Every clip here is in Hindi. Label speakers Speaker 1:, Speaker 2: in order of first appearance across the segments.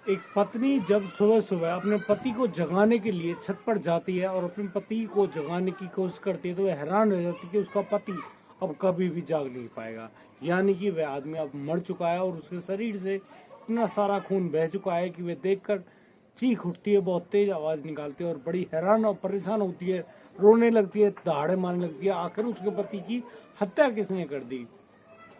Speaker 1: एक पत्नी जब सुबह सुबह अपने पति को जगाने के लिए छत पर जाती है और अपने पति को जगाने की कोशिश करती है तो वह हैरान रह जाती है कि उसका पति अब कभी भी जाग नहीं पाएगा। यानी कि वह आदमी अब मर चुका है और उसके शरीर से इतना सारा खून बह चुका है कि वह देखकर चीख उठती है, बहुत तेज आवाज निकालती है और बड़ी हैरान और परेशान होती है, रोने लगती है, दहाड़े मारने लगती है। आखिर उसके पति की हत्या किसने कर दी?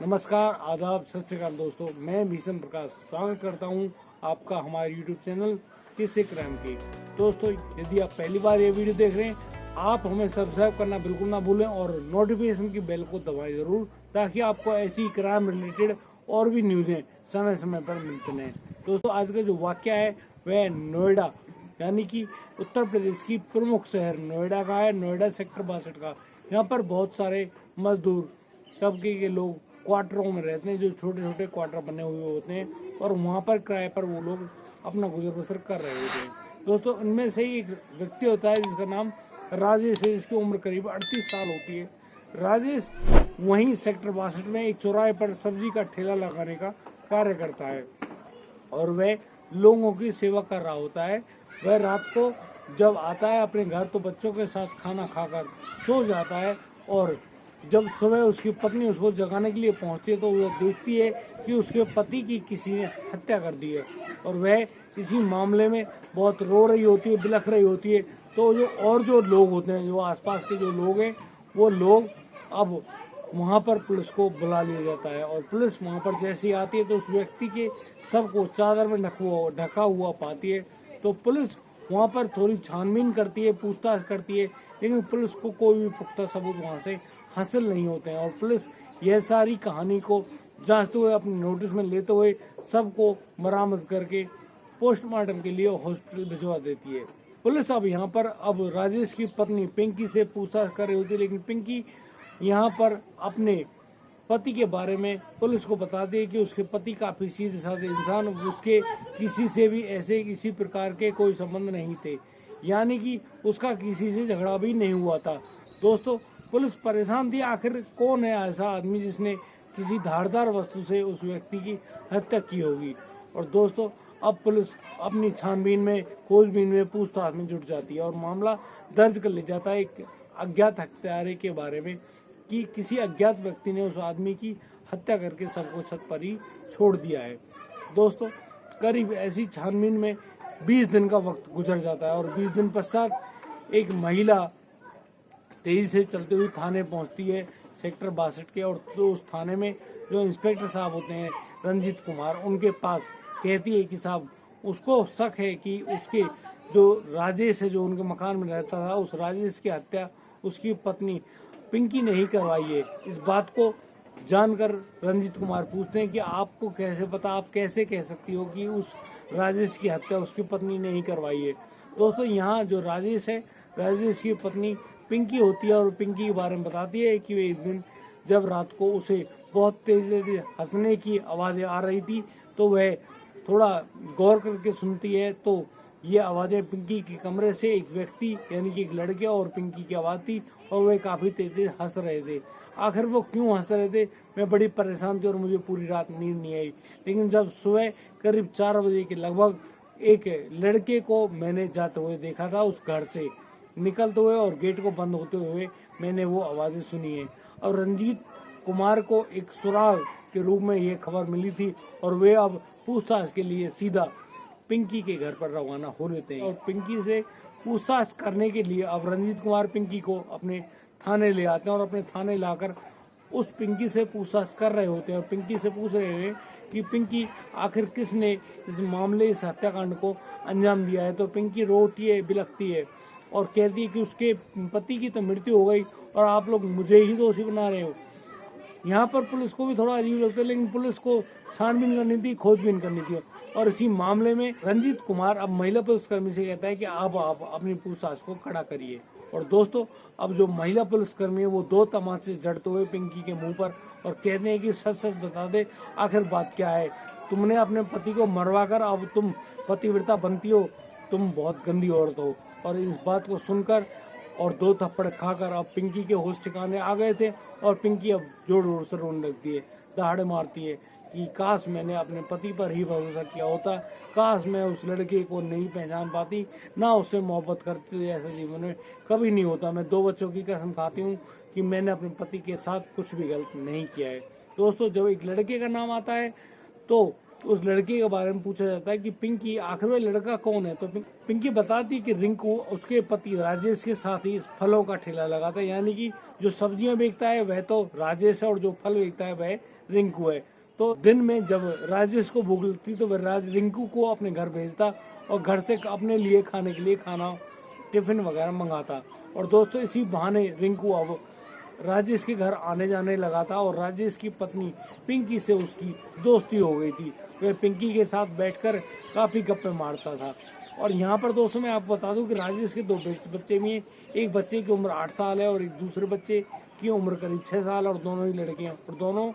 Speaker 1: नमस्कार, आदाब, सत श्री अकाल दोस्तों, मैं भीषण प्रकाश स्वागत करता हूं आपका हमारे यूट्यूब चैनल किस्से क्राइम के। दोस्तों, यदि आप पहली बार ये वीडियो देख रहे हैं, आप हमें सब्सक्राइब करना बिल्कुल ना भूलें और नोटिफिकेशन की बेल को दबाएं जरूर, ताकि आपको ऐसी क्राइम रिलेटेड और भी न्यूज़ें समय समय पर मिलते रहें। दोस्तों, आज का जो वाक्य है वह नोएडा यानी कि उत्तर प्रदेश की प्रमुख शहर नोएडा का है। नोएडा सेक्टर 62 का। यहाँ पर बहुत सारे मजदूर तबके के लोग क्वार्टरों में रहते हैं, जो छोटे छोटे क्वार्टर बने हुए होते हैं और वहाँ पर किराए पर वो लोग अपना गुजर बसर कर रहे होते हैं। दोस्तों, इनमें से ही एक व्यक्ति होता है जिसका नाम राजेश है, जिसकी उम्र करीब 38 साल होती है। राजेश वहीं सेक्टर 62 में एक चौराहे पर सब्जी का ठेला लगाने का कार्य करता है और वह लोगों की सेवा कर रहा होता है। वह रात को जब आता है अपने घर तो बच्चों के साथ खाना खाकर सो जाता है और जब सुबह उसकी पत्नी उसको जगाने के लिए पहुंचती है तो वह देखती है कि उसके पति की किसी ने हत्या कर दी है और वह इसी मामले में बहुत रो रही होती है, बिलख रही होती है। तो जो लोग होते हैं, जो आसपास के जो लोग हैं, वो लोग अब वहाँ पर पुलिस को बुला लिया जाता है और पुलिस वहाँ पर जैसे ही आती है तो उस व्यक्ति के शव को चादर में ढका हुआ पाती है। तो पुलिस वहाँ पर थोड़ी छानबीन करती है, पूछताछ करती है, लेकिन पुलिस को कोई भी पुख्ता सबूत वहाँ से हासिल नहीं होते हैं और पुलिस यह सारी कहानी को जांचते हुए अपने नोटिस में लेते हुए सबको बरामद करके पोस्टमार्टम के लिए हॉस्पिटल भिजवा देती है। पुलिस अब यहाँ पर राजेश की पत्नी पिंकी से पूछताछ कर रही होती है, लेकिन पिंकी यहाँ पर अपने पति के बारे में पुलिस को बताती है कि उसके पति काफी सीधे साधे इंसान, उसके किसी से भी ऐसे किसी प्रकार के कोई संबंध नहीं थे, यानी कि उसका किसी से झगड़ा भी नहीं हुआ था। दोस्तों, पुलिस परेशान थी, आखिर कौन है ऐसा आदमी जिसने किसी धारदार वस्तु से उस व्यक्ति की हत्या की होगी। और दोस्तों, अब पुलिस अपनी छानबीन में, खोजबीन में, पूछताछ में जुट जाती है और मामला दर्ज कर ले जाता है एक अज्ञात हत्यारे के बारे में कि किसी अज्ञात व्यक्ति ने उस आदमी की हत्या करके सबको छत पर ही छोड़ दिया है। दोस्तों, करीब ऐसी छानबीन में 20 दिन का वक्त गुजर जाता है और 20 दिन पश्चात एक महिला तेजी से चलते हुए थाने पहुंचती है सेक्टर 62 के, और तो उस थाने में जो इंस्पेक्टर साहब होते हैं रंजीत कुमार, उनके पास कहती है कि साहब, उसको शक है कि उसके जो राजेश है, जो उनके मकान में रहता था, उस राजेश की हत्या उसकी पत्नी पिंकी ने ही करवाई है। इस बात को जानकर रंजीत कुमार पूछते हैं कि आपको कैसे पता, आप कैसे कह सकती हो कि उस राजेश की हत्या उसकी पत्नी ने ही करवाई है। दोस्तों, यहाँ जो राजेश है, राजेश की पत्नी पिंकी होती है और पिंकी के बारे में बताती है कि वे एक दिन जब रात को उसे बहुत तेज हंसने की आवाज़ें आ रही थी तो वह थोड़ा गौर करके सुनती है तो ये आवाज़ें पिंकी के कमरे से एक व्यक्ति यानी कि एक लड़के और पिंकी की आवाज़ थी और वे काफ़ी तेज हंस रहे थे। आखिर वो क्यों हंस रहे थे, मैं बड़ी परेशान थी और मुझे पूरी रात नींद नहीं आई। लेकिन जब सुबह करीब 4 बजे के लगभग एक लड़के को मैंने जाते हुए देखा था, उस घर से निकलते हुए और गेट को बंद होते हुए मैंने वो आवाज़ें सुनी है। और रंजीत कुमार को एक सुराग के रूप में ये खबर मिली थी और वे अब पूछताछ के लिए सीधा पिंकी के घर पर रवाना हो लेते हैं और पिंकी से पूछताछ करने के लिए अब रंजीत कुमार पिंकी को अपने थाने ले आते हैं और अपने थाने लाकर उस पिंकी से पूछताछ कर रहे होते हैं और पिंकी से पूछ रहे हैं कि पिंकी, आखिर किसने इस मामले, इस हत्याकांड को अंजाम दिया है। तो पिंकी रोती है, बिलखती है और कहती है कि उसके पति की तो मृत्यु हो गई और आप लोग मुझे ही दोषी बना रहे हो। यहाँ पर पुलिस को भी थोड़ा अजीब लगता है, लेकिन पुलिस को छानबीन करनी थी, खोजबीन करनी थी और इसी मामले में रंजीत कुमार अब महिला पुलिसकर्मी से कहता है कि आप अपनी पूछताछ को खड़ा करिए। और दोस्तों, अब जो महिला पुलिसकर्मी है वो 2 तमाचे जड़ते हुए पिंकी के मुंह पर और कहते हैं कि सच सच बता दे, आखिर बात क्या है। तुमने अपने पति को मरवा कर अब तुम पतिव्रता बनती हो, तुम बहुत गंदी औरत हो। और इस बात को सुनकर और 2 थप्पड़ खाकर अब पिंकी के होश ठिकाने आ गए थे और पिंकी अब जोर जोर से रोने लगती है, दहाड़े मारती है कि काश मैंने अपने पति पर ही भरोसा किया होता, काश मैं उस लड़के को नहीं पहचान पाती, ना उससे मोहब्बत करती, तो ऐसा जीवन में कभी नहीं होता। मैं 2 बच्चों की कसम खाती हूँ कि मैंने अपने पति के साथ कुछ भी गलत नहीं किया है। दोस्तों, जब एक लड़के का नाम आता है तो उस लड़के के बारे में पूछा जाता है कि पिंकी आखिर वो लड़का कौन है, तो पिंकी बताती है कि रिंकू उसके पति राजेश के साथ ही फलों का ठेला लगाता है, यानी कि जो सब्जियां बेचता है वह तो राजेश है और जो फल बेचता है वह रिंकू है। तो दिन में जब राजेश को भूख लगती तो वह रिंकू को अपने घर भेजता और घर से अपने लिए खाने के लिए खाना टिफिन वगैरह मंगाता। और दोस्तों, इसी बहाने रिंकू अब राजेश के घर आने जाने लगा था और राजेश की पत्नी पिंकी से उसकी दोस्ती हो गई थी। वह पिंकी के साथ बैठकर काफी गप्पे मारता था। और यहाँ पर दोस्तों मैं आपको बता दूं कि राजेश के 2 बच्चे भी हैं। एक बच्चे की उम्र 8 साल है और एक दूसरे बच्चे की उम्र करीब 6 साल, और दोनों ही लड़के हैं और दोनों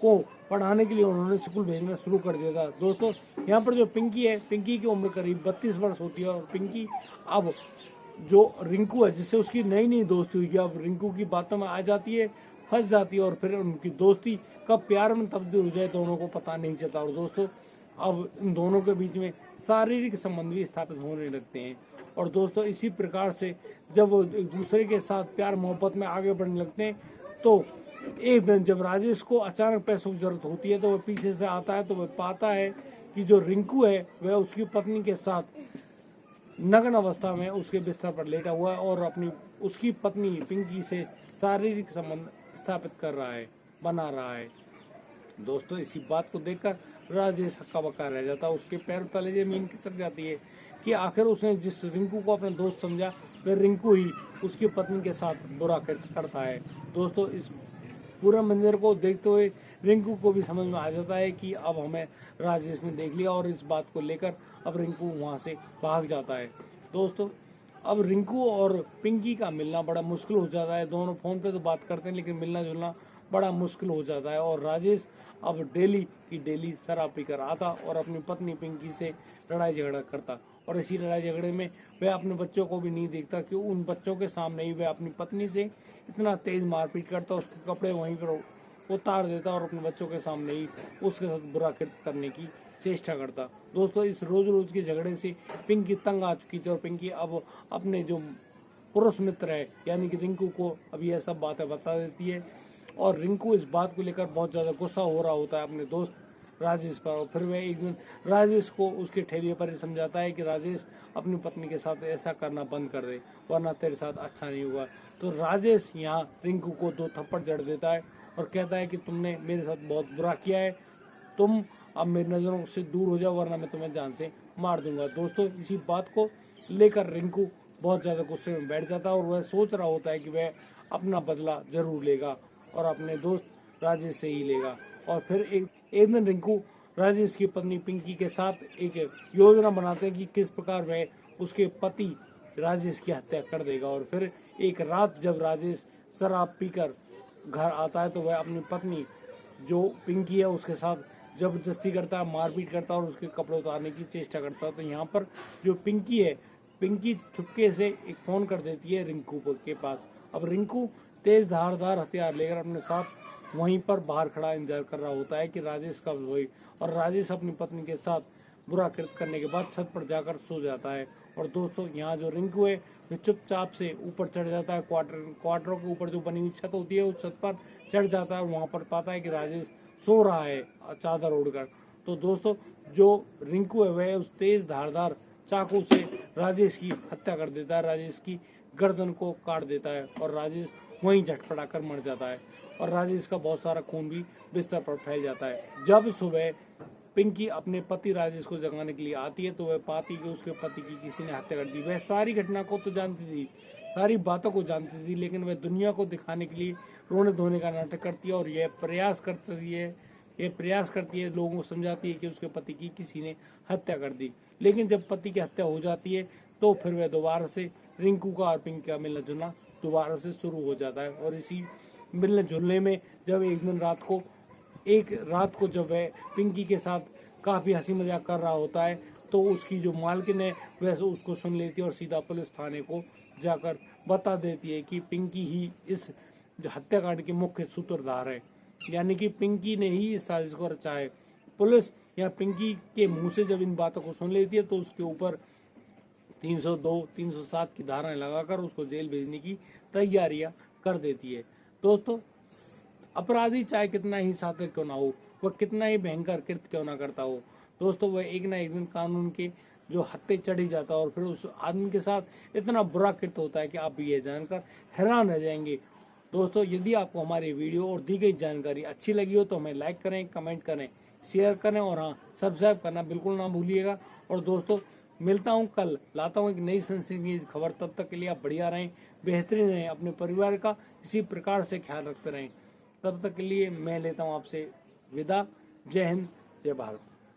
Speaker 1: को पढ़ाने के लिए उन्होंने स्कूल भेजना शुरू कर दिया था। दोस्तों, यहाँ पर जो पिंकी है, पिंकी की उम्र करीब 32 वर्ष होती है और पिंकी अब जो रिंकू है जिससे उसकी नई नई दोस्ती हुई, अब रिंकू की बातों में आ जाती है, फंस जाती है और फिर उनकी दोस्ती कब प्यार में तब्दील हो जाए दोनों को पता नहीं चलता। और दोस्तों, अब इन दोनों के बीच में शारीरिक संबंध भी स्थापित होने लगते हैं। और दोस्तों, इसी प्रकार से जब वो एक दूसरे के साथ प्यार मोहब्बत में आगे बढ़ने लगते हैं तो एक दिन जब राजेश को अचानक पैसों की जरूरत होती है तो वह पीछे से आता है, तो वह पाता है कि जो रिंकू है वह उसकी पत्नी के साथ नग्न अवस्था में उसके बिस्तर पर लेटा हुआ है और अपनी उसकी पत्नी पिंकी से शारीरिक संबंध स्थापित कर रहा है, बना रहा है। दोस्तों, इसी बात को देखकर राजेश हक्का बक्का रह जाता है। उसके पैर तले जमीन खिसक जाती है कि आखिर उसने जिस रिंकू को अपना दोस्त समझा वह रिंकू ही उसकी पत्नी के साथ बुरा करता है। दोस्तों, इस पूरा मंजर को देखते हुए रिंकू को भी समझ में आ जाता है कि अब हमें राजेश ने देख लिया, और इस बात को लेकर अब रिंकू वहां से भाग जाता है। दोस्तों, अब रिंकू और पिंकी का मिलना बड़ा मुश्किल हो जाता है। दोनों फोन पे तो बात करते हैं लेकिन मिलना जुलना बड़ा मुश्किल हो जाता है। और राजेश अब डेली की डेली शराब पीकर आता और अपनी पत्नी पिंकी से लड़ाई झगड़ा करता, और इसी लड़ाई झगड़े में वह अपने बच्चों को भी नहीं देखता कि उन बच्चों के सामने ही वह अपनी पत्नी से इतना तेज मारपीट करता, उसके कपड़े वहीं पर उतार देता और अपने बच्चों के सामने ही उसके साथ बुरा कृत्य करने की चेष्टा करता। दोस्तों, इस रोज रोज के झगड़े से पिंकी तंग आ चुकी थी और पिंकी अब अपने जो पुरुष मित्र है यानी कि रिंकू को अब यह सब बातें बता देती है, और रिंकू इस बात को लेकर बहुत ज्यादा गुस्सा हो रहा होता है अपने दोस्त राजेश पर। और फिर वह एक दिन राजेश को उसके ठेले पर समझाता है कि राजेश अपनी पत्नी के साथ ऐसा करना बंद कर दे वरना तेरे साथ अच्छा नहीं होगा। तो राजेश यहाँ रिंकू को 2 थप्पड़ जड़ देता है और कहता है कि तुमने मेरे साथ बहुत बुरा किया है, तुम अब मेरी नजरों से दूर हो जाओ वरना मैं तुम्हें जान से मार दूंगा। दोस्तों, इसी बात को लेकर रिंकू बहुत ज्यादा गुस्से में बैठ जाता है और वह सोच रहा होता है कि वह अपना बदला जरूर लेगा और अपने दोस्त राजेश से ही लेगा। और फिर एक दिन रिंकू राजेश की पत्नी पिंकी के साथ एक योजना बनाते हैं कि किस प्रकार वह उसके पति राजेश की हत्या कर देगा। और फिर एक रात जब राजेश शराब पीकर घर आता है तो वह अपनी पत्नी जो पिंकी है उसके साथ जबरदस्ती करता है, मारपीट करता है और उसके कपड़े उतारने की चेष्टा करता है। तो यहाँ पर जो पिंकी है, पिंकी चुपके से एक फोन कर देती है रिंकू के पास। अब रिंकू तेज धारदार हथियार लेकर अपने साथ वहीं पर बाहर खड़ा इंतजार कर रहा होता है कि राजेश कब होई, और राजेश अपनी पत्नी के साथ बुरा कृत्य करने के बाद छत पर जाकर सो जाता है। और दोस्तों, यहाँ जो रिंकू है वह चुपचाप से ऊपर चढ़ जाता है, क्वार्टरों के ऊपर जो बनी हुई छत होती है उस छत पर चढ़ जाता है और वहां पर पाता है कि राजेश सो रहा है चादर ओढ़कर। तो दोस्तों, जो रिंकू है वह उस तेज धारदार चाकू से राजेश की हत्या कर देता है, राजेश की गर्दन को काट देता है और राजेश वहीं झटपटा कर मर जाता है और राजेश का बहुत सारा खून भी बिस्तर पर फैल जाता है। जब सुबह पिंकी अपने पति राजेश को जगाने के लिए आती है तो वह पाती कि उसके पति की किसी ने हत्या कर दी। वह सारी घटना को तो जानती थी, सारी बातों को जानती थी, लेकिन वह दुनिया को दिखाने के लिए रोने धोने का नाटक करती है और यह प्रयास करती है लोगों को समझाती है कि उसके पति की किसी ने हत्या कर दी। लेकिन जब पति की हत्या हो जाती है तो फिर वह दोबारा से रिंकू का और पिंकी का मिलना जुलना दोबारा से शुरू हो जाता है। और इसी मिलने जुलने में जब एक रात को जब वह पिंकी के साथ काफी हंसी मजाक कर रहा होता है तो उसकी जो मालकिन है वह उसको सुन लेती है और सीधा पुलिस थाने को जाकर बता देती है कि पिंकी ही इस हत्याकांड की मुख्य सूत्रधार है, यानी कि पिंकी ने ही इस साजिश को रचा है। पुलिस या पिंकी के मुंह से जब इन बातों को सुन लेती है तो उसके ऊपर 302, 307 की धाराएं लगाकर उसको जेल भेजने की तैयारियां कर देती है। दोस्तों, अपराधी चाहे कितना ही शातिर क्यों ना हो, वह कितना ही भयंकर कृत्य क्यों ना करता हो, दोस्तों वह एक ना एक दिन कानून के जो हत्थे चढ़ी जाता है और फिर उस आदमी के साथ इतना बुरा कृत्य होता है कि आप भी यह जानकर हैरान रह जाएंगे। दोस्तों, यदि आपको हमारी वीडियो और दी गई जानकारी अच्छी लगी हो तो हमें लाइक करें, कमेंट करें, शेयर करें और हाँ, सब्सक्राइब करना बिल्कुल ना भूलिएगा। और दोस्तों, मिलता हूँ कल, लाता हूँ एक नई सनसनीखेज खबर। तब तक के लिए आप बढ़िया रहें, बेहतरीन रहें, अपने परिवार का इसी प्रकार से ख्याल रखते रहें। तब तक के लिए मैं लेता हूँ आपसे विदा। जय हिंद, जय भारत।